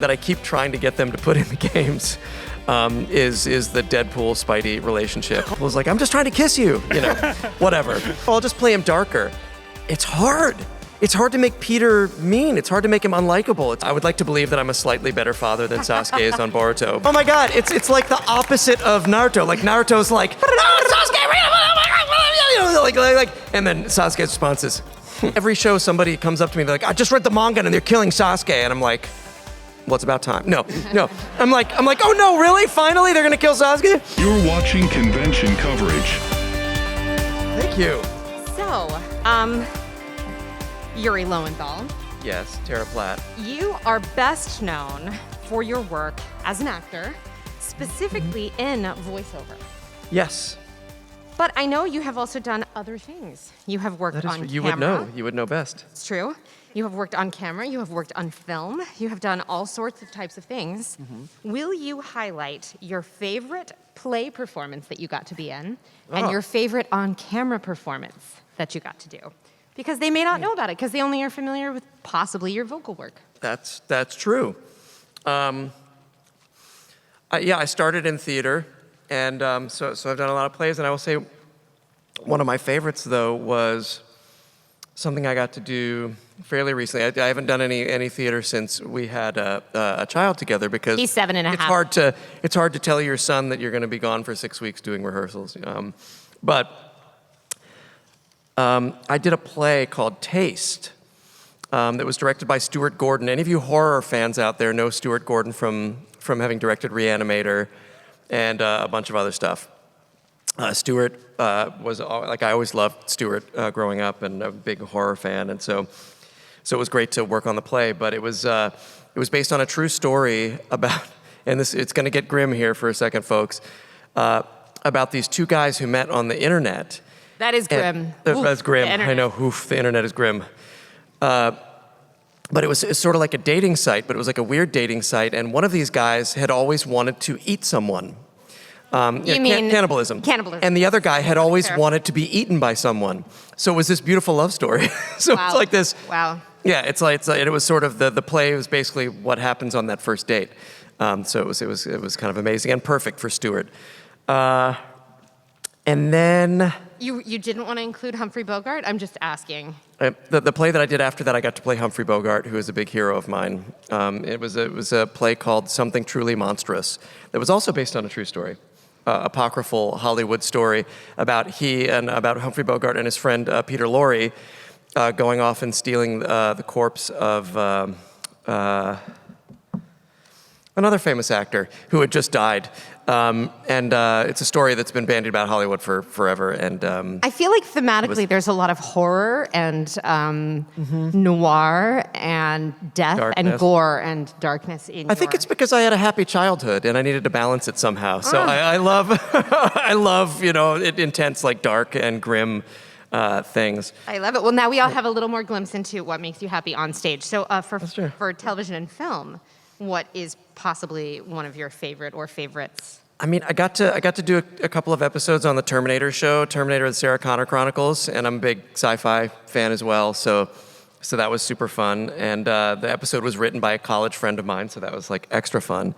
that I keep trying to get them to put in the games is the Deadpool Spidey relationship. I was like, I'm just trying to kiss you, whatever. I'll just play him darker. It's hard. It's hard to make Peter mean. It's hard to make him unlikable. I would like to believe that I'm a slightly better father than Sasuke is on Boruto. Oh my God, it's like the opposite of Naruto. Like Naruto's like, Sasuke, and then Sasuke's response is, every show somebody comes up to me, they're like, I just read the manga and they're killing Sasuke, and I'm like, well, it's about time. No. I'm like, oh no, really? Finally, they're gonna kill Sasuke? You're watching convention coverage. Thank you. So, Yuri Lowenthal. Yes, Tara Platt. You are best known for your work as an actor, specifically in voiceover. Yes. But I know you have also done other things. You have worked on you camera. You would know best. It's true. You have worked on camera, you have worked on film, you have done all sorts of types of things. Will you highlight your favorite play performance that you got to be in and your favorite on-camera performance that you got to do? Because they may not know about it because they only are familiar with possibly your vocal work. That's true. I started in theater, and so I've done a lot of plays, and I will say one of my favorites, though, was something I got to do fairly recently. I haven't done any theater since we had a child together because he's 7.5. It's hard to tell your son that you're going to be gone for 6 weeks doing rehearsals. I did a play called Taste that was directed by Stuart Gordon. Any of you horror fans out there know Stuart Gordon from having directed Reanimator and a bunch of other stuff. Stuart was like, I always loved Stuart growing up, and a big horror fan, and so it was great to work on the play. But it was based on a true story about, and it's going to get grim here for a second, folks, about these two guys who met on the internet. That is grim. That's grim. I know. Oof, the internet is grim. But it's sort of like a dating site, but it was like a weird dating site. And one of these guys had always wanted to eat someone. You mean cannibalism? Cannibalism. And the other guy had always wanted to be eaten by someone. So it was this beautiful love story. So wow. It's like this. Wow. Yeah, it was sort of the play was basically what happens on that first date. So it was kind of amazing and perfect for Stuart. And then. You didn't want to include Humphrey Bogart? I'm just asking. The play that I did after that, I got to play Humphrey Bogart, who is a big hero of mine. It was a play called Something Truly Monstrous that was also based on a true story, apocryphal Hollywood story about Humphrey Bogart and his friend Peter Lorre going off and stealing the corpse of another famous actor who had just died. It's a story that's been bandied about Hollywood for forever. And I feel like thematically there's a lot of horror and noir and death Darkness. and gore and darkness in I think it's because I had a happy childhood and I needed to balance it somehow. So I love I love intense, like dark and grim things. I love it. Well, now we all have a little more glimpse into what makes you happy on stage. So for television and film, what is possibly one of your favorite or favorites? I mean, I got to do a couple of episodes on the Terminator show, Terminator: The Sarah Connor Chronicles, and I'm a big sci-fi fan as well. So that was super fun. And the episode was written by a college friend of mine, so that was like extra fun.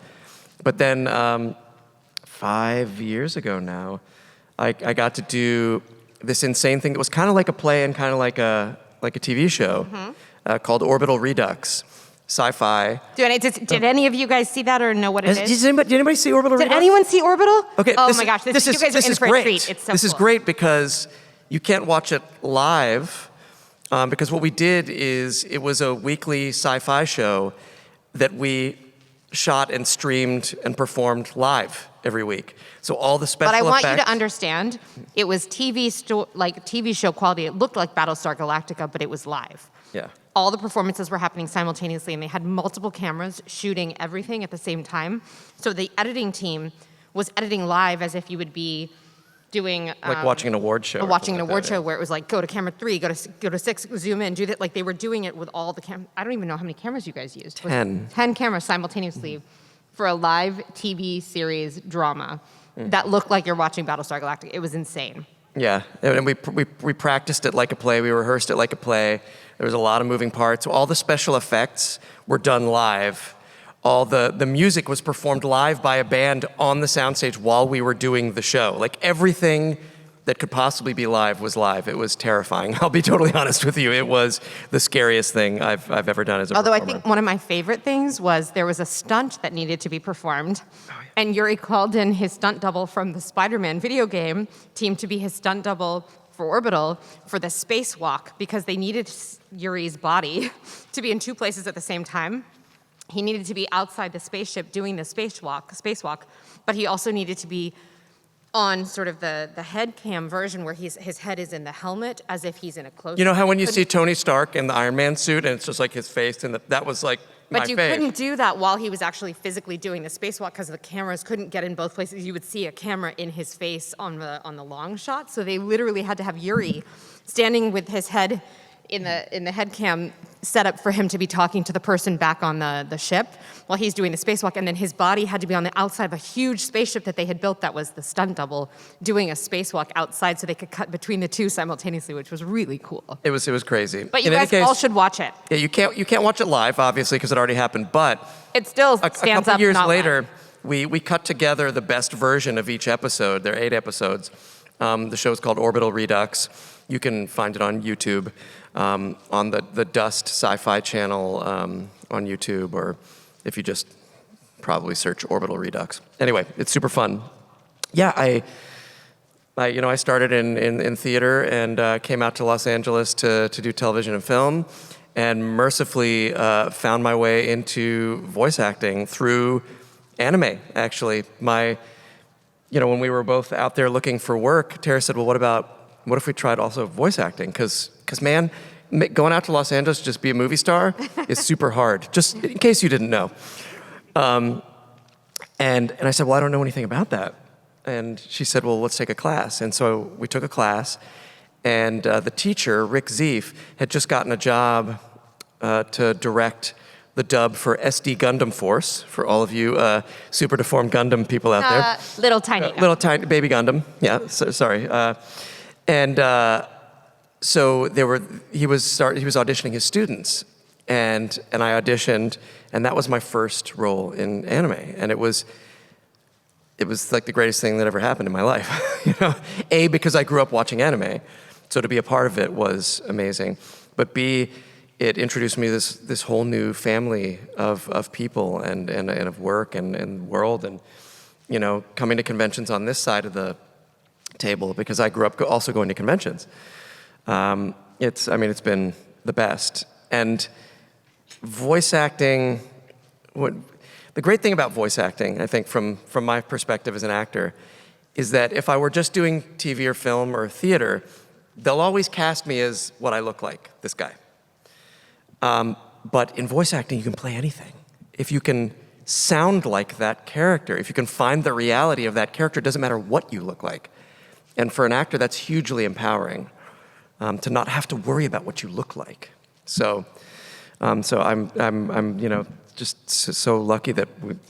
But then 5 years ago now, I got to do this insane thing that was kind of like a play and kind of like a TV show called Orbital Redux. Sci-fi. Did any of you guys see that or know what it is? Did anybody see Orbital Redux? Did anyone see Orbital? Okay. Oh my gosh, you guys are in for a treat. It's so This is great because you can't watch it live because what we did is it was a weekly sci-fi show that we shot and streamed and performed live every week. So all the special effects. But I want you to understand, it was TV show quality. It looked like Battlestar Galactica, but it was live. Yeah. All the performances were happening simultaneously, and they had multiple cameras shooting everything at the same time. So the editing team was editing live as if you would be doing like watching an award show. Watching an award show where it was like, go to camera 3, go to 6, zoom in, do that. Like they were doing it with all the cameras. I don't even know how many cameras you guys used. 10. 10 cameras simultaneously for a live TV series drama that looked like you're watching Battlestar Galactica. It was insane. Yeah, and we practiced it like a play. We rehearsed it like a play. There was a lot of moving parts. All the special effects were done live. all the music was performed live by a band on the soundstage while we were doing the show. Like everything that could possibly be live was live. It was terrifying. I'll be totally honest with you. It was the scariest thing I've ever done as a Although performer. I think one of my favorite things was there was a stunt that needed to be performed, and Yuri called in his stunt double from the Spider-Man video game team to be his stunt double for Orbital for the spacewalk because they needed Yuri's body to be in two places at the same time. He needed to be outside the spaceship doing the spacewalk, but he also needed to be on sort of the head cam version where his head is in the helmet as if he's in a close. You know how when you see Tony Stark in the Iron Man suit and it's just like his face and that was like my But you fave. couldn't do that while he was actually physically doing the spacewalk because the cameras couldn't get in both places. You would see a camera in his face on the long shot, so they literally had to have Yuri standing with his head in the head cam set up for him to be talking to the person back on the ship while he's doing the spacewalk, and then his body had to be on the outside of a huge spaceship that they had built that was the stunt double doing a spacewalk outside so they could cut between the two simultaneously, which was really cool. It was crazy. But you In any guys case, all should watch it. Yeah, you can't watch it live, obviously, because it already happened. But It still a stands couple up. years not later, live. we cut together the best version of each episode. There are 8 episodes. The show is called Orbital Redux. You can find it on YouTube, on the Dust Sci-Fi channel on YouTube, or if you just probably search Orbital Redux. Anyway, it's super fun. Yeah, I started in theater and came out to Los Angeles to do television and film, and mercifully found my way into voice acting through anime, actually. When we were both out there looking for work, Tara said, well, what if we tried also voice acting? Because man, going out to Los Angeles to just be a movie star is super hard, just in case you didn't know. And I said, well, I don't know anything about that. And she said, well, let's take a class. And so we took a class, and the teacher, Rick Zeef, had just gotten a job to direct the dub for SD Gundam Force, for all of you super deformed Gundam people out there. Little tiny. Little tiny baby Gundam, yeah, sorry. So he was auditioning his students, and I auditioned, and that was my first role in anime, and it was like the greatest thing that ever happened in my life. A, because I grew up watching anime, so to be a part of it was amazing, but B, it introduced me to this whole new family of people and of work and world, and coming to conventions on this side of the table because I grew up also going to conventions. It's been the best. And voice acting, the great thing about voice acting, I think from my perspective as an actor, is that if I were just doing TV or film or theater, they'll always cast me as what I look like, this guy. But in voice acting, you can play anything. If you can sound like that character, if you can find the reality of that character, it doesn't matter what you look like. And for an actor, that's hugely empowering, to not have to worry about what you look like. So I'm just so lucky that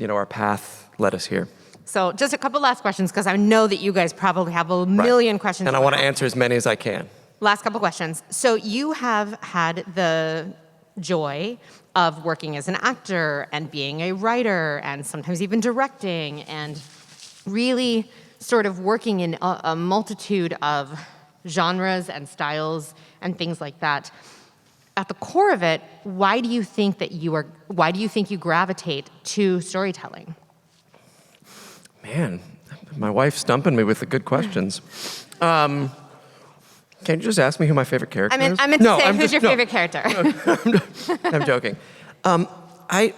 our path led us here. So just a couple last questions, because I know that you guys probably have a million questions. And I want to answer as many as I can. Last couple questions. So you have had the joy of working as an actor and being a writer and sometimes even directing and really sort of working in a multitude of genres and styles and things like that. At the core of it, why do you think you gravitate to storytelling? Man, my wife's stumping me with the good questions. Can you just ask me who my favorite character is? I meant to say, who's your favorite character? I'm joking. I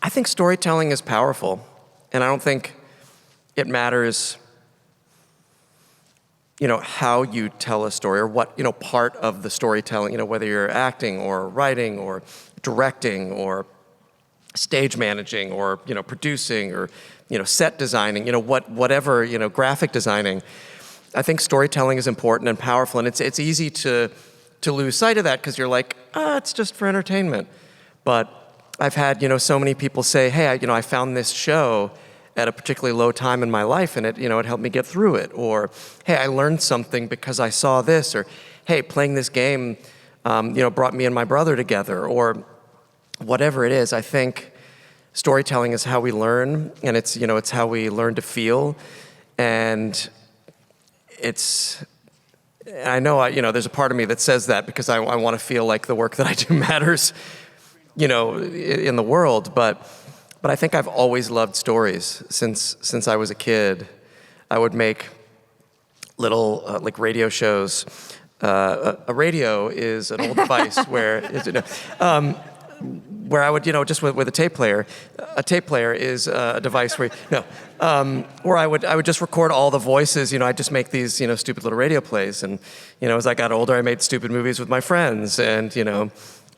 think storytelling is powerful, and I don't think it matters, how you tell a story or what, part of the storytelling, whether you're acting or writing or directing or stage managing or, producing or, set designing, whatever, graphic designing. I think storytelling is important and powerful, and it's easy to lose sight of that because you're like, it's just for entertainment. But I've had, so many people say, hey, I found this show at a particularly low time in my life, and it helped me get through it. Or, hey, I learned something because I saw this. Or, hey, playing this game, brought me and my brother together. Or whatever it is, I think storytelling is how we learn, and it's how we learn to feel, and I know there's a part of me that says that because I want to feel like the work that I do matters, in the world, but I think I've always loved stories since I was a kid. I would make little like radio shows. A radio is an old device where I would, just with a tape player. A tape player is a device where I would just record all the voices. I'd just make these, stupid little radio plays. And, as I got older, I made stupid movies with my friends. And,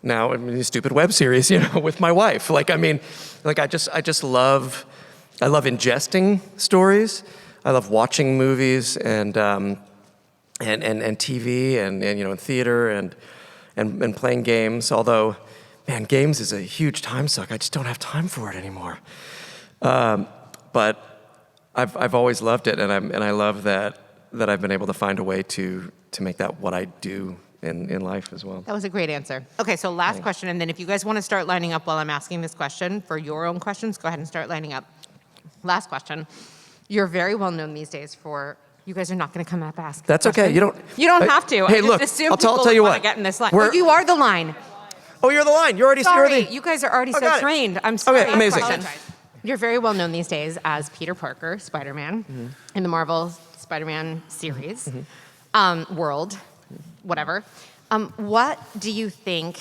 now I'm in a stupid web series, with my wife. I love ingesting stories. I love watching movies and TV and theater and playing games. Although, man, games is a huge time suck. I just don't have time for it anymore. But I've always loved it, and I love that I've been able to find a way to make that what I do in life as well. That was a great answer. Okay, so last question, and then if you guys want to start lining up while I'm asking this question for your own questions, go ahead and start lining up. Last question. You're very well known these days for. You guys are not going to come up asking. That's okay. You don't have to. Hey, I just look. assume I'll tell you what. Get in this line. You are the line. Oh, you're the line. You're already. Sorry, you guys are already so trained. I'm sorry. Okay, amazing. You're very well known these days as Peter Parker, Spider-Man, in the Marvel Spider-Man series, world, whatever. What do you think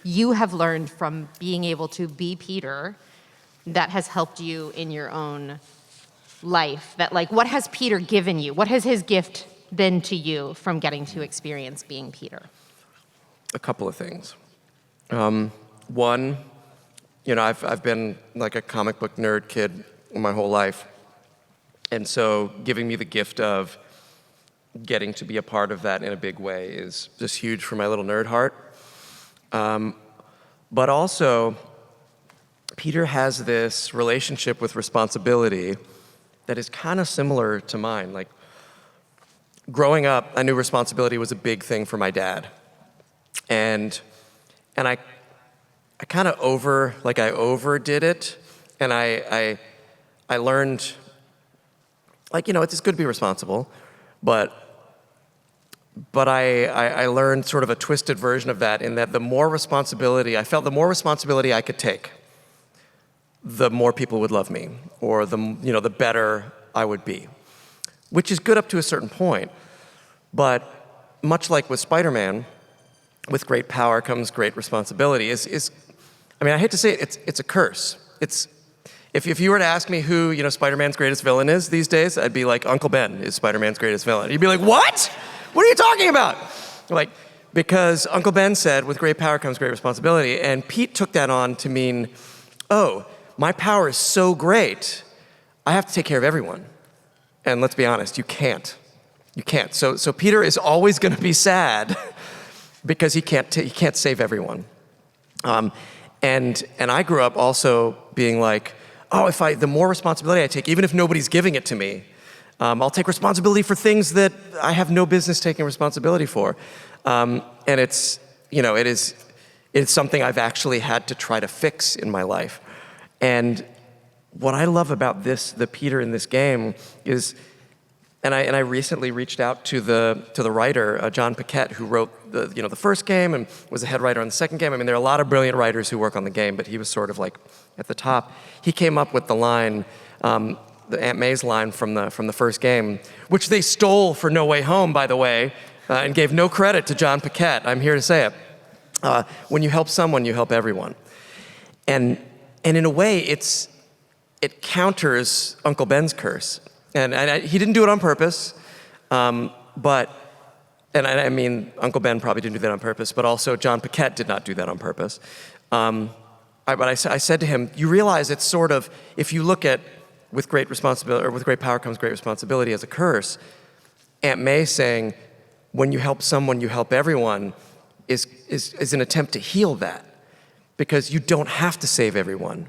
you have learned from being able to be Peter that has helped you in your own life? What has Peter given you? What has his gift been to you from getting to experience being Peter? A couple of things. One, I've been like a comic book nerd kid my whole life. And so giving me the gift of getting to be a part of that in a big way is just huge for my little nerd heart. But also, Peter has this relationship with responsibility that is kind of similar to mine. Like, growing up, I knew responsibility was a big thing for my dad. And I kind of overdid it. And I learned, it's good to be responsible, but I learned sort of a twisted version of that, in that the more responsibility I could take, the more people would love me, or the better I would be, which is good up to a certain point. But much like with Spider-Man, with great power comes great responsibility. I hate to say it, it's a curse. If you were to ask me who Spider-Man's greatest villain is these days, I'd be like, Uncle Ben is Spider-Man's greatest villain. You'd be like, what? What are you talking about? Because Uncle Ben said, with great power comes great responsibility, and Pete took that on to mean, oh, my power is so great, I have to take care of everyone. And let's be honest, you can't. You can't. So Peter is always going to be sad because he can't save everyone. And I grew up also being like, oh, the more responsibility I take, even if nobody's giving it to me, I'll take responsibility for things that I have no business taking responsibility for. And it's something I've actually had to try to fix in my life. And what I love about the Peter in this game is, and I recently reached out to the writer, John Paquette, who wrote the first game and was the head writer on the second game. There are a lot of brilliant writers who work on the game, but he was sort of like at the top. He came up with the line, the Aunt May's line from the first game, which they stole for No Way Home, by the way, and gave no credit to John Paquette. I'm here to say it. When you help someone, you help everyone. And in a way, it counters Uncle Ben's curse. And he didn't do it on purpose, but Uncle Ben probably didn't do that on purpose, but also John Paquette did not do that on purpose. But I said to him, you realize it's sort of, if you look at with great responsibility, or with great power comes great responsibility as a curse, Aunt May saying, when you help someone, you help everyone, is an attempt to heal that, because you don't have to save everyone.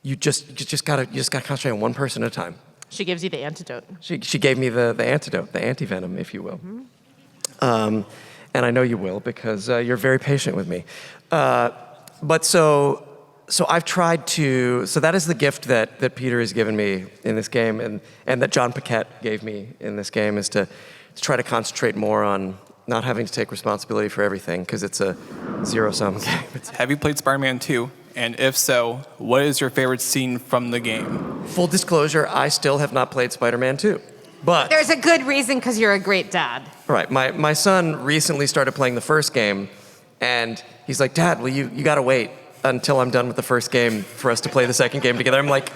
You just gotta concentrate on one person at a time. She gives you the antidote. She gave me the antidote, the antivenom, if you will. Mm-hmm. And I know you will, because you're very patient with me. But so so I've tried to. So that is the gift that Peter has given me in this game, and that John Paquette gave me in this game, is to try to concentrate more on not having to take responsibility for everything, because it's a zero-sum game. Have you played Spider-Man 2? And if so, what is your favorite scene from the game? Full disclosure, I still have not played Spider-Man 2. But There's a good reason, because you're a great dad. right, my son recently started playing the first game, and he's like, Dad, well, you got to wait until I'm done with the first game for us to play the second game together. I'm like,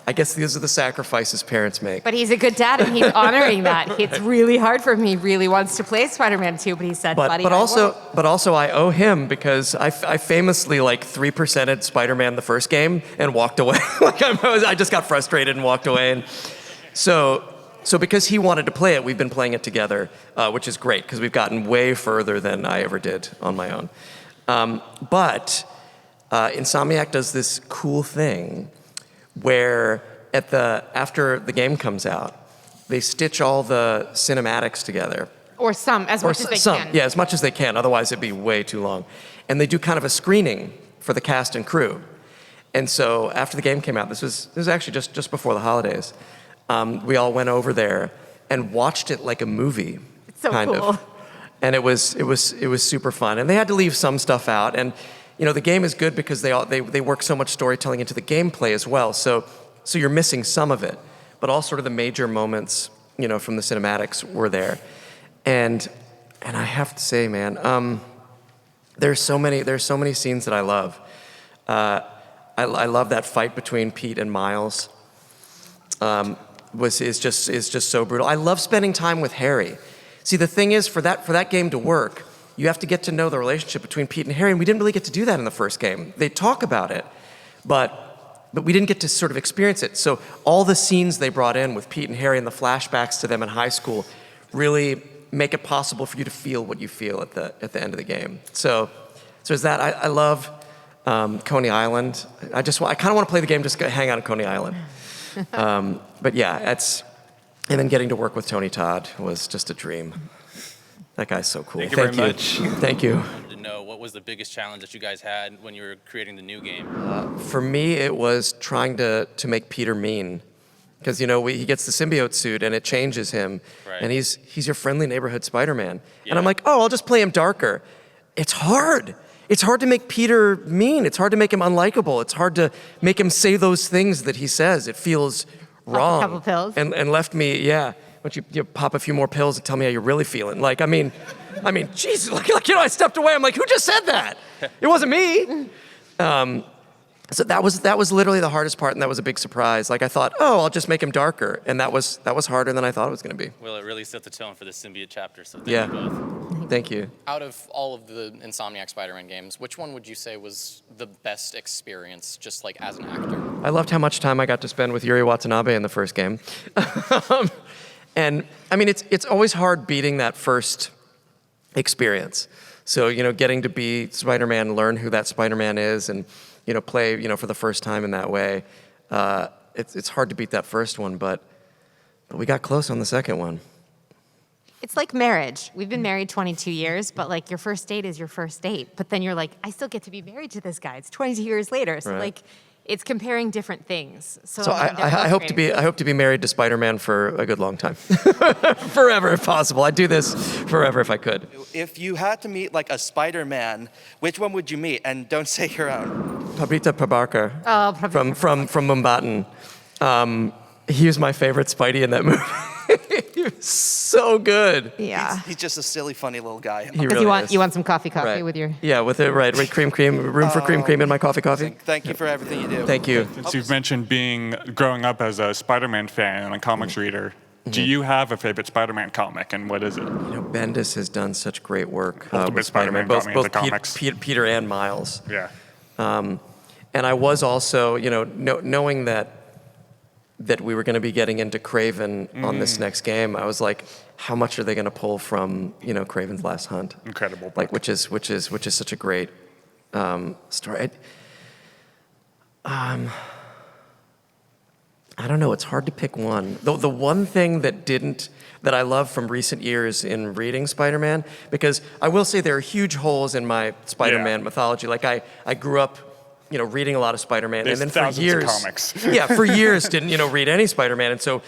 I guess these are the sacrifices parents make. But he's a good dad, and he's honoring that. It's really hard for him. He really wants to play Spider-Man 2, but he said, buddy, but I also, won't. but also I owe him, because I famously like 3%ed Spider-Man the first game and walked away. Like I just got frustrated and walked away. And so because he wanted to play it, we've been playing it together, which is great, because we've gotten way further than I ever did on my own. But Insomniac does this cool thing where after the game comes out, they stitch all the cinematics together. Or some, as much as they can. Yeah, as much as they can. Otherwise, it'd be way too long. And they do kind of a screening for the cast and crew. And so after the game came out, this was actually just before the holidays, we all went over there and watched it like a movie. It's so kind cool. of. And it was super fun. And they had to leave some stuff out. And the game is good because they work so much storytelling into the gameplay as well. So you're missing some of it, but all sort of the major moments, from the cinematics were there. And I have to say, man, there's so many scenes that I love. I love that fight between Pete and Miles. Is just so brutal. I love spending time with Harry. See, the thing is, for that game to work, you have to get to know the relationship between Pete and Harry, and we didn't really get to do that in the first game. They talk about it, but we didn't get to sort of experience it. So all the scenes they brought in with Pete and Harry and the flashbacks to them in high school really make it possible for you to feel what you feel at the end of the game. So is that. I love Coney Island. I kind of want to play the game, just hang out at Coney Island. But yeah, and then getting to work with Tony Todd was just a dream. That guy's so cool. Thank you very much. Thank you. I wanted to know, what was the biggest challenge that you guys had when you were creating the new game? For me, it was trying to make Peter mean. Because, he gets the symbiote suit and it changes him. Right. And he's your friendly neighborhood Spider-Man. Yeah. And I'm like, I'll just play him darker. It's hard. It's hard to make Peter mean. It's hard to make him unlikable. It's hard to make him say those things that he says. It feels wrong. A couple pills. And left me, yeah. Once you pop a few more pills and tell me how you're really feeling. I mean, Jesus, I stepped away. I'm like, who just said that? It wasn't me. So that was literally the hardest part, and that was a big surprise. I thought, I'll just make him darker, and that was harder than I thought it was going to be. Well, it really set the tone for the symbiote chapter, so thank Yeah. you both. Thank you. Out of all of the Insomniac Spider-Man games, which one would you say was the best experience, just like as an actor? I loved how much time I got to spend with Yuri Watanabe in the first game. And I mean, it's always hard beating that first experience. So, getting to be Spider-Man, learn who that Spider-Man is, and, play, for the first time in that way. It's hard to beat that first one, but we got close on the second one. It's like marriage. We've been married 22 years, but your first date is your first date. But then you're like, I still get to be married to this guy. It's 22 years later. So Right. it's comparing different things. So I they're both hope great. to be married to Spider-Man for a good long time, forever if possible. I'd do this forever if I could. If you had to meet a Spider-Man, which one would you meet? And don't say your own. Pabrita Pabarkar from Mumbattan. He was my favorite Spidey in that movie. He was so good. Yeah. He's just a silly, funny little guy. He Because really is. you want some coffee Right. with your... Yeah, with it, right, cream, room for cream in my coffee. Thank you for everything you do. Thank you. Since you've mentioned growing up as a Spider-Man fan and a comics reader, do you have a favorite Spider-Man comic, and what is it? Bendis has done such great work Ultimate with Spider-Man Spider-Man, got me into both comics. Peter and Miles. Yeah. And I was also, knowing that we were going to be getting into Craven on this next game, I was like, how much are they going to pull from, Craven's Last Hunt? Incredible book. Which is such a great story. I don't know. It's hard to pick one. The one thing that I love from recent years in reading Spider-Man, because I will say there are huge holes in my Spider-Man mythology. I grew up reading a lot of Spider-Man, There's and then for thousands of years, comics. yeah, for years didn't read any Spider-Man, and so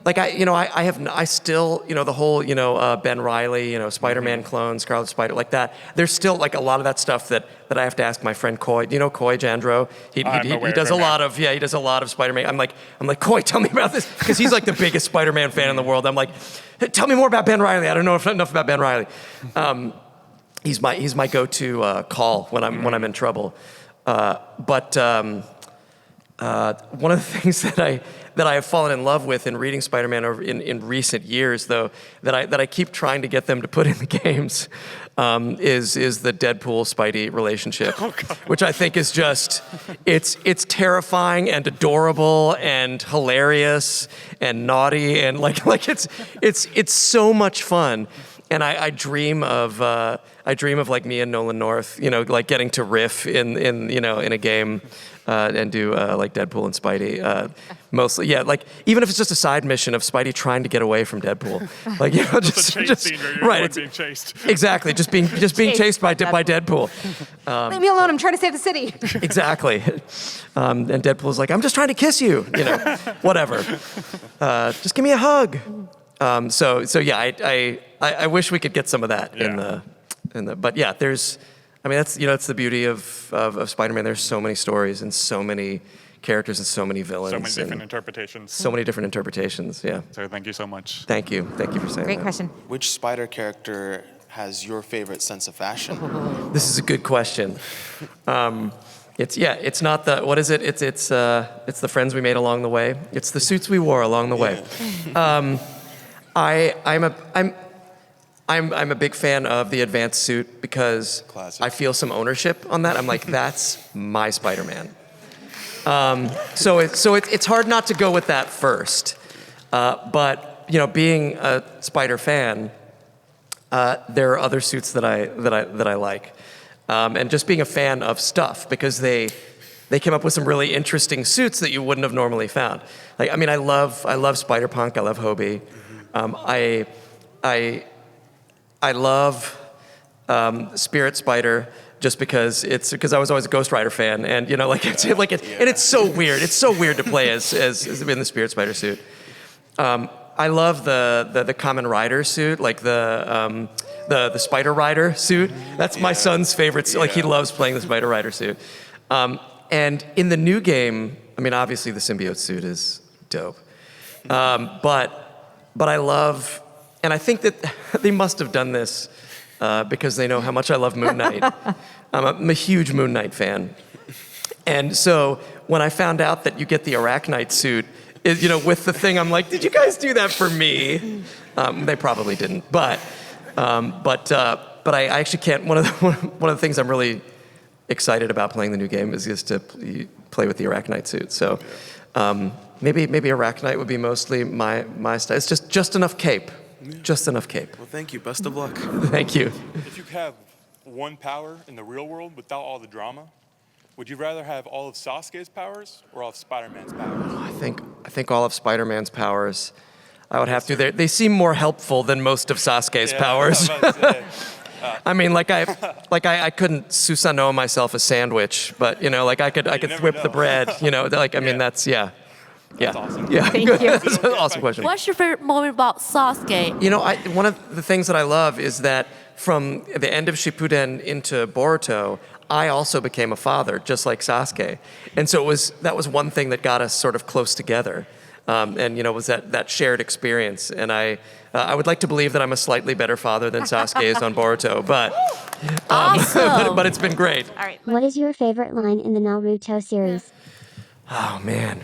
I still the whole Ben Reilly Spider-Man clone, Scarlet Spider, like that. There's still like a lot of that stuff that I have to ask my friend Coy. Do you know Coy Jandro? He does a lot of he does a lot of Spider-Man. I'm like Coy, tell me about this, because he's like the biggest Spider-Man fan in the world. I'm like, hey, tell me more about Ben Reilly. I don't know enough about Ben Reilly. He's my go-to call when I'm in trouble. But one of the things that I have fallen in love with in reading Spider-Man in recent years, though, that I keep trying to get them to put in the games, is the Deadpool Spidey relationship, which I think is just it's terrifying and adorable and hilarious and naughty and like it's so much fun. And I dream of like me and Nolan North, like getting to riff in a game and do like Deadpool and Spidey. Mostly, yeah. Like even if it's just a side mission of Spidey trying to get away from Deadpool, like Just a chase scene where you're right, being chased. Exactly, just being chased by Deadpool. Leave me alone. I'm trying to save the city. Exactly. And Deadpool's like, I'm just trying to kiss you. Whatever. Just give me a hug. So yeah, I wish we could get some of that in the but yeah, that's it's the beauty of Spider-Man. There's so many stories and so many characters and so many villains. So many different interpretations. So many different interpretations, yeah. So thank you so much. Thank you for saying that. Great question. Which Spider character has your favorite sense of fashion? This is a good question. It's not the, what is it? It's the friends we made along the way. It's the suits we wore along the way. I'm a big fan of the advanced suit because Classic. I feel some ownership on that. I'm like, that's my Spider-Man. So it's hard not to go with that first. But being a Spider fan, there are other suits that I like, and just being a fan of stuff because they came up with some really interesting suits that you wouldn't have normally found. I love Spider-Punk. I love Hobie. I love Spirit Spider just because I was always a Ghost Rider fan, and it's so weird. It's so weird to play as in the Spirit Spider suit. I love the Kamen Rider suit, like the Spider Rider suit. That's my son's favorite. Like he loves playing the Spider Rider suit. And in the new game, obviously the symbiote suit is dope. But I love, and I think that they must have done this because they know how much I love Moon Knight. I'm a huge Moon Knight fan. And so when I found out that you get the Arachnite suit, with the thing, I'm like, did you guys do that for me? They probably didn't, but I actually can't. One of the things I'm really excited about playing the new game is just to play with the Arachnite suit. So maybe Arachnite would be mostly my style. It's just enough cape. Just enough cape. Well, thank you. Best of luck. Thank you. If you could have one power in the real world without all the drama, would you rather have all of Sasuke's powers or all of Spider-Man's powers? I think all of Spider-Man's powers. I would have to. They seem more helpful than most of Sasuke's powers. I couldn't Susanoo myself a sandwich, but I could whip the bread. That's yeah. That's awesome. Yeah, Thank good. you. That's an awesome question. What's your favorite moment about Sasuke? One of the things that I love is that from the end of Shippuden into Boruto, I also became a father, just like Sasuke. And so that was one thing that got us sort of close together. Was that shared experience. And I would like to believe that I'm a slightly better father than Sasuke is on Boruto, but Awesome. but it's been great. All right. What is your favorite line in the Naruto series? Oh man.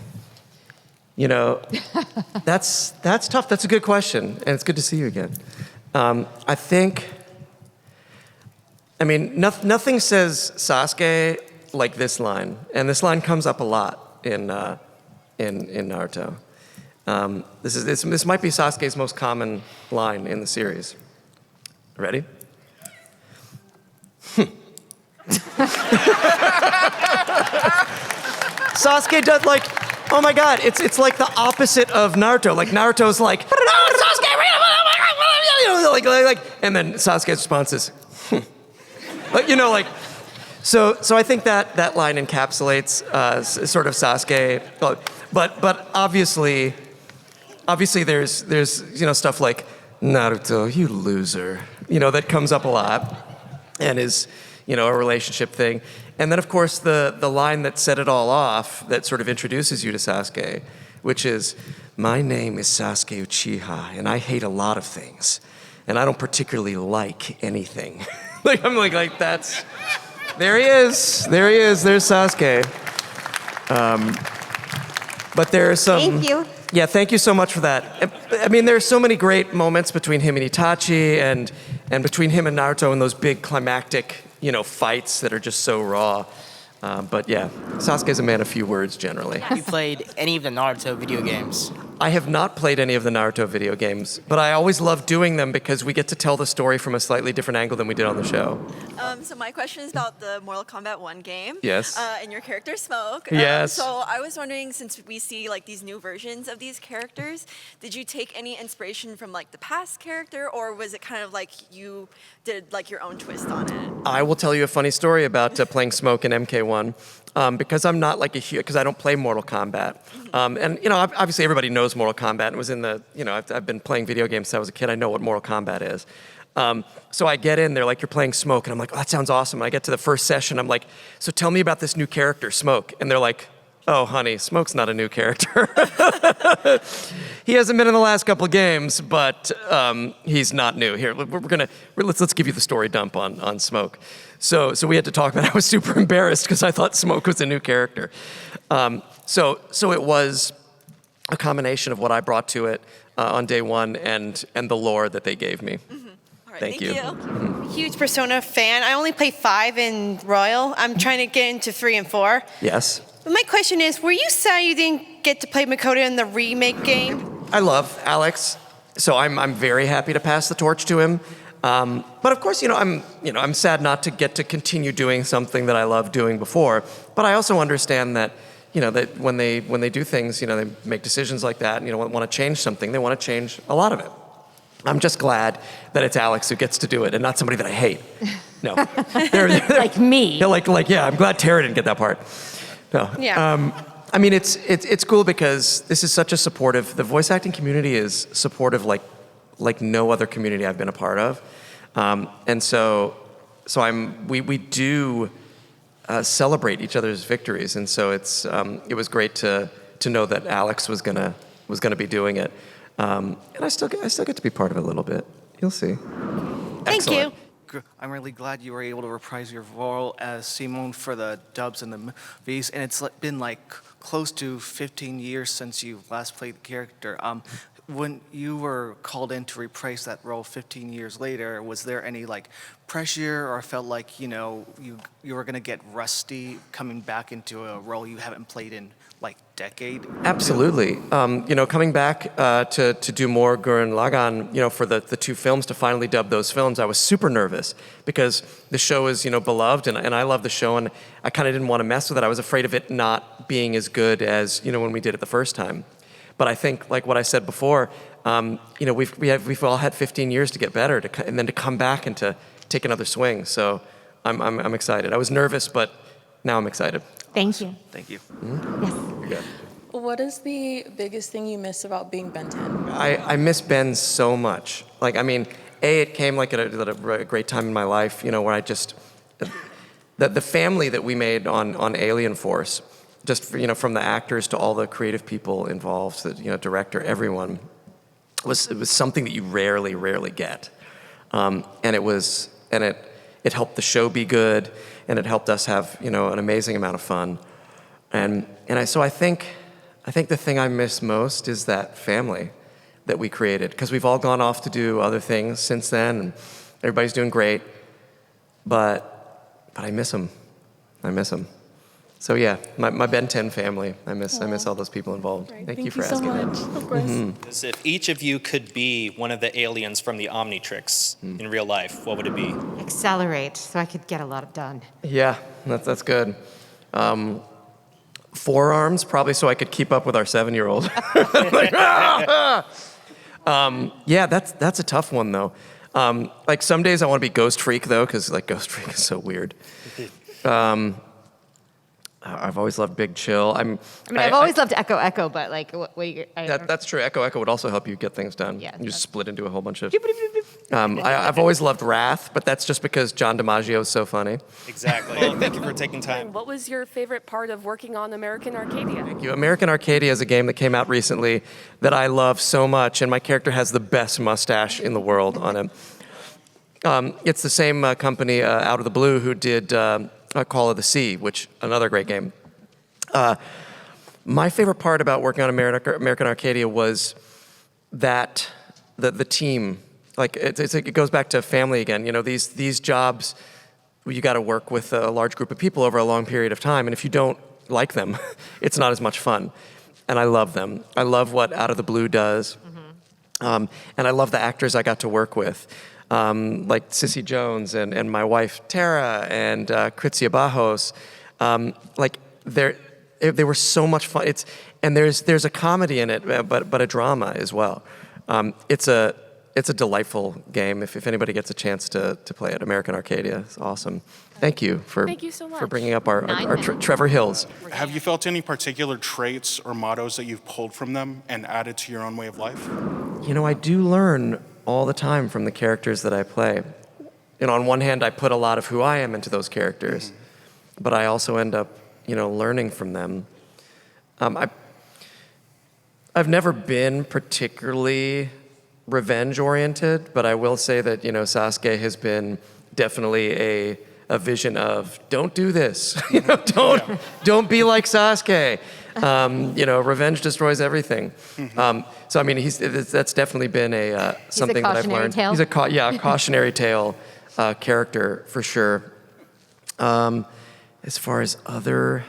That's tough. That's a good question, and it's good to see you again. I think, nothing says Sasuke like this line, and this line comes up a lot in Naruto. This might be Sasuke's most common line in the series. Ready? Sasuke does oh my God, it's like the opposite of Naruto. Like Naruto's like, Sasuke, and then Sasuke's response is, So I think that line encapsulates sort of Sasuke, but obviously there's stuff like Naruto, you loser, that comes up a lot, and is a relationship thing, and then of course the line that set it all off, that sort of introduces you to Sasuke, which is, my name is Sasuke Uchiha, and I hate a lot of things, and I don't particularly like anything. I'm like that's. There he is. There's Sasuke. But there are some. Thank you. Yeah, thank you so much for that. I mean, there are so many great moments between him and Itachi, and between him and Naruto, and those big climactic, fights that are just so raw. But yeah, Sasuke's a man of few words generally. Have you played any of the Naruto video games? I have not played any of the Naruto video games, but I always love doing them because we get to tell the story from a slightly different angle than we did on the show. So my question is about the Mortal Kombat 1 game. Yes. And your character Smoke. Yes. So I was wondering, since we see like these new versions of these characters, did you take any inspiration from like the past character, or was it kind of like you did like your own twist on it? I will tell you a funny story about playing Smoke in MK1. Because I'm not like because I don't play Mortal Kombat. And obviously everybody knows Mortal Kombat. It was in the, I've been playing video games since I was a kid. I know what Mortal Kombat is. So I get in, they're like, you're playing Smoke. And I'm like, oh, that sounds awesome. And I get to the first session, I'm like, so tell me about this new character, Smoke. And they're like, oh, honey, Smoke's not a new character. He hasn't been in the last couple of games, but he's not new. Here, let's give you the story dump on Smoke. So we had to talk about it. I was super embarrassed because I thought Smoke was a new character. So it was a combination of what I brought to it on day one and the lore that they gave me. All right, Thank you. Huge Persona fan. I only play 5 in Royal. I'm trying to get into 3 and 4. Yes. But my question is, were you sad you didn't get to play Makoto in the remake game? I love Alex, so I'm very happy to pass the torch to him. But of course, I'm sad not to get to continue doing something that I loved doing before. But I also understand that, that when they do things, they make decisions like that, and want to change something, they want to change a lot of it. I'm just glad that it's Alex who gets to do it, and not somebody that I hate. No, like me. Yeah, I'm glad Tara didn't get that part. No. Yeah. I mean, it's cool because this is such a supportive. The voice acting community is supportive like no other community I've been a part of, and so we do celebrate each other's victories, and so it was great to know that Alex was gonna be doing it, and I still get to be part of it a little bit. You'll see. Thank you. I'm really glad you were able to reprise your role as Simone for the dubs and the movies, and it's been like close to 15 years since you last played the character. When you were called in to reprise that role 15 years later, was there any like pressure, or felt like you were gonna get rusty coming back into a role you haven't played in like decade? Absolutely. Coming back to do more Gurren Lagann, for the 2 films, to finally dub those films, I was super nervous because the show is, beloved, and I love the show, and I kind of didn't want to mess with it. I was afraid of it not being as good as, when we did it the first time. But I think, like what I said before, we've all had 15 years to get better, and then to come back and to take another swing. So I'm excited. I was nervous, but now I'm excited. Thank you. Thank you. Mm-hmm. Yes. You're good. What is the biggest thing you miss about being Ben 10? I miss Ben so much. It came like at a great time in my life, where I just, the family that we made on Alien Force, just from the actors to all the creative people involved, the director, everyone, it was something that you rarely get, and it helped the show be good, and it helped us have an amazing amount of fun, so I think the thing I miss most is that family that we created, because we've all gone off to do other things since then, and everybody's doing great, but I miss them. So yeah, my Ben 10 family. I miss all those people involved. Right. Thank you for asking so that. much. Of course. Because if each of you could be one of the aliens from the Omnitrix in real life, what would it be? Accelerate so I could get a lot done. Yeah, that's good. Forearms, probably so I could keep up with our 7-year-old. Yeah, that's a tough one though. Some days I want to be Ghost Freak though, because Ghost Freak is so weird. I've always loved Big Chill. I've always loved Echo Echo, but like, what do you? That's true. Echo Echo would also help you get things done. Yeah, you just split into a whole bunch of. I've always loved Wrath, but that's just because John DiMaggio is so funny. Exactly. Well, thank you for taking time. What was your favorite part of working on American Arcadia? Thank you. American Arcadia is a game that came out recently that I love so much, and my character has the best mustache in the world on him. It's the same company, Out of the Blue, who did Call of the Sea, which another great game. My favorite part about working on American Arcadia was that the team, like it goes back to family again. You know, these jobs, you got to work with a large group of people over a long period of time, and if you don't like them, it's not as much fun. And I love them. I love what Out of the Blue does, and I love the actors I got to work with. Like Cissy Jones and my wife Tara and Kritzia Bajos, like they were so much fun. There's a comedy in it, but a drama as well. It's a delightful game. If anybody gets a chance to play it, American Arcadia, it's awesome. Thank you for so much. for bringing up our Trevor Hills. Have you felt any particular traits or mottos that you've pulled from them and added to your own way of life? You know, I do learn all the time from the characters that I play. You know, on one hand, I put a lot of who I am into those characters, but I also end up, learning from them. I've never been particularly revenge-oriented, but I will say that, Sasuke has been definitely a vision of, don't do this. Don't be like Sasuke. Revenge destroys everything. So I mean, that's definitely been something that I've learned. Tale. He's a cautionary tale character for sure. As far as other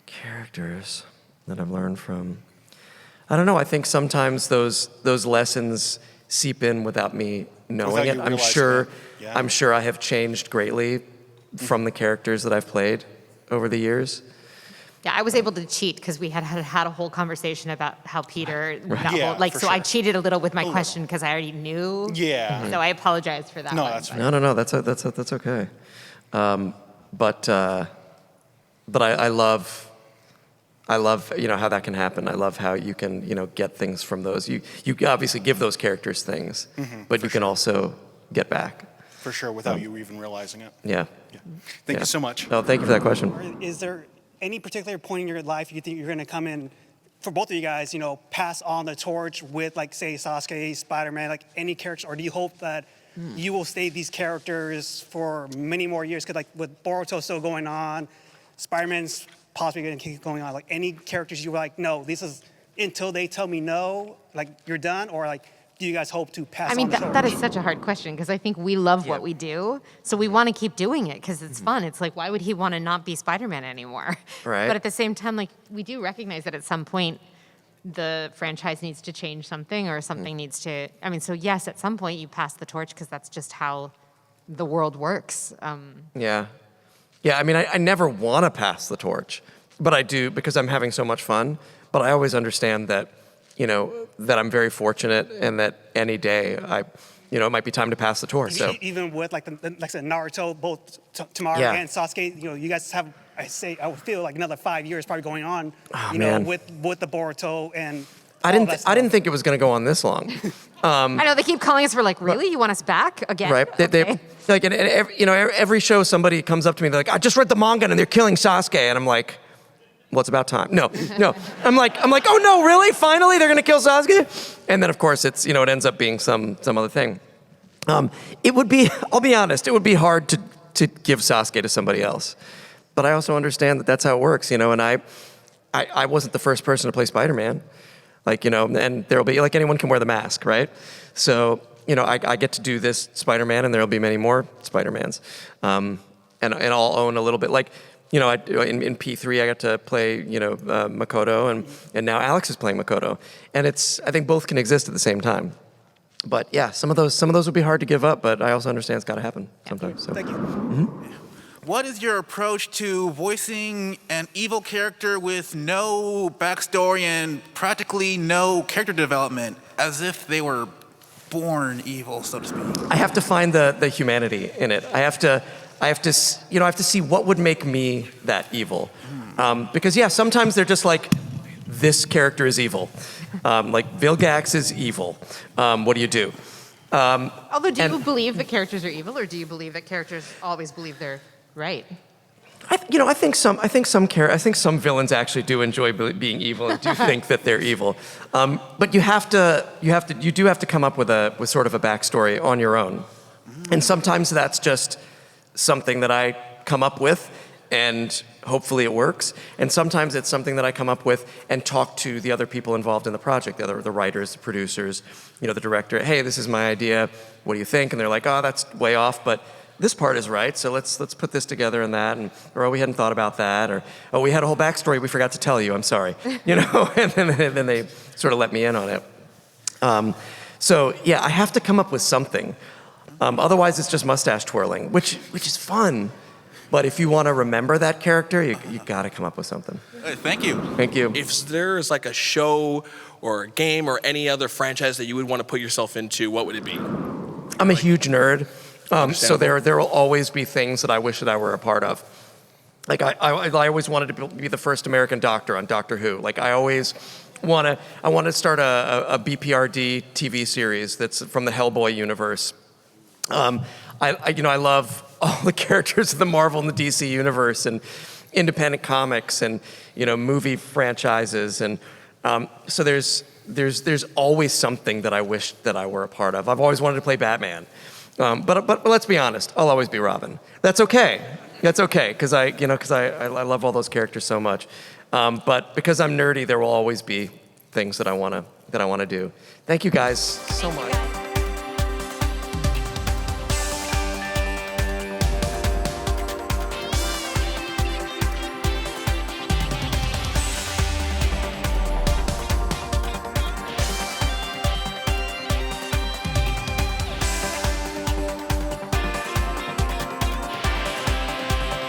characters that I've learned from, I don't know. I think sometimes those lessons seep in without me knowing it. I'm sure I have changed greatly from the characters that I've played over the years. Yeah, I was able to cheat because we had a whole conversation about how Peter got Yeah, hold. Like, for so I sure. cheated a little with my question because I already knew. Yeah. So I apologize for that. No, one, that's but- No, that's okay. But I love how that can happen. I love how you can get things from those. You obviously give those characters things, but you can also get back. For sure, without you even realizing it. Yeah. Thank you so much. Oh, thank you for that question. Is there any particular point in your life you think you're going to come in, for both of you guys, pass on the torch with, like, say, Sasuke, Spider-Man, like any characters, or do you hope that you will stay these characters for many more years? Because, like, with Boruto still going on, Spider-Man's possibly going to keep going on. Like, any characters you were like, no, this is until they tell me no, like, you're done, or like, do you guys hope to pass on the torch? that is such a hard question because I think we love what we do, so we want to keep doing it because it's fun. It's like, why would he want to not be Spider-Man anymore? Right. But at the same time, like, we do recognize that at some point the franchise needs to change something or something needs to. I mean, so yes, at some point you pass the torch because that's just how the world works. Yeah. I mean, I never want to pass the torch, but I do because I'm having so much fun. But I always understand that, that I'm very fortunate and that any day it might be time to pass the torch. So Even with, like I said, Naruto, both Tomorrow Yeah. and Sasuke, you guys have, I would feel like another 5 years probably going on, man. with the Boruto and I didn't think it was going to go on this long. I know they keep calling us. We're like, really? You want us back again? Right. They like, and every show somebody comes up to me, they're like, I just read the manga and they're killing Sasuke. And I'm like, well, it's about time. No. I'm like, oh no, really? Finally, they're going to kill Sasuke? And then of course it ends up being some other thing. It would be, I'll be honest, it would be hard to give Sasuke to somebody else. But I also understand that that's how it works, and I wasn't the first person to play Spider-Man. And there'll be, like, anyone can wear the mask, right? So, I get to do this Spider-Man, and there'll be many more Spider-Mans. And I'll own a little bit, like, in P3 I got to play, Makoto, and now Alex is playing Makoto. And I think both can exist at the same time. But yeah, some of those would be hard to give up, but I also understand it's got to happen sometimes. So. Thank you. What is your approach to voicing an evil character with no backstory and practically no character development, as if they were born evil, so to speak? I have to find the humanity in it. I have to I have to see what would make me that evil. Because yeah, sometimes they're just like, this character is evil. Like Vilgax is evil. What do you do? Although, do you believe that characters are evil, or do you believe that characters always believe they're right? I think some villains actually do enjoy being evil and do think that they're evil. But you do have to come up with sort of a backstory on your own. And sometimes that's just something that I come up with, and hopefully it works. And sometimes it's something that I come up with and talk to the other people involved in the project, the writers, the producers, the director. Hey, this is my idea. What do you think? And they're like, oh, that's way off, but this part is right, so let's put this together and that, or oh, we hadn't thought about that, or oh, we had a whole backstory we forgot to tell you, I'm sorry. And then they sort of let me in on it. So yeah, I have to come up with something. Otherwise, it's just mustache twirling, which is fun. But if you want to remember that character, you got to come up with something. Thank you. Thank you. If there's like a show or a game or any other franchise that you would want to put yourself into, what would it be? I'm a huge nerd. So there will always be things that I wish that I were a part of. Like I always wanted to be the first American doctor on Doctor Who. Like I want to start a BPRD TV series that's from the Hellboy universe. I love all the characters of the Marvel and the DC universe and independent comics and movie franchises, and so there's always something that I wish that I were a part of. I've always wanted to play Batman. But let's be honest, I'll always be Robin. That's okay. That's okay, because I love all those characters so much. But because I'm nerdy, there will always be things that I want to do. Thank you guys so much.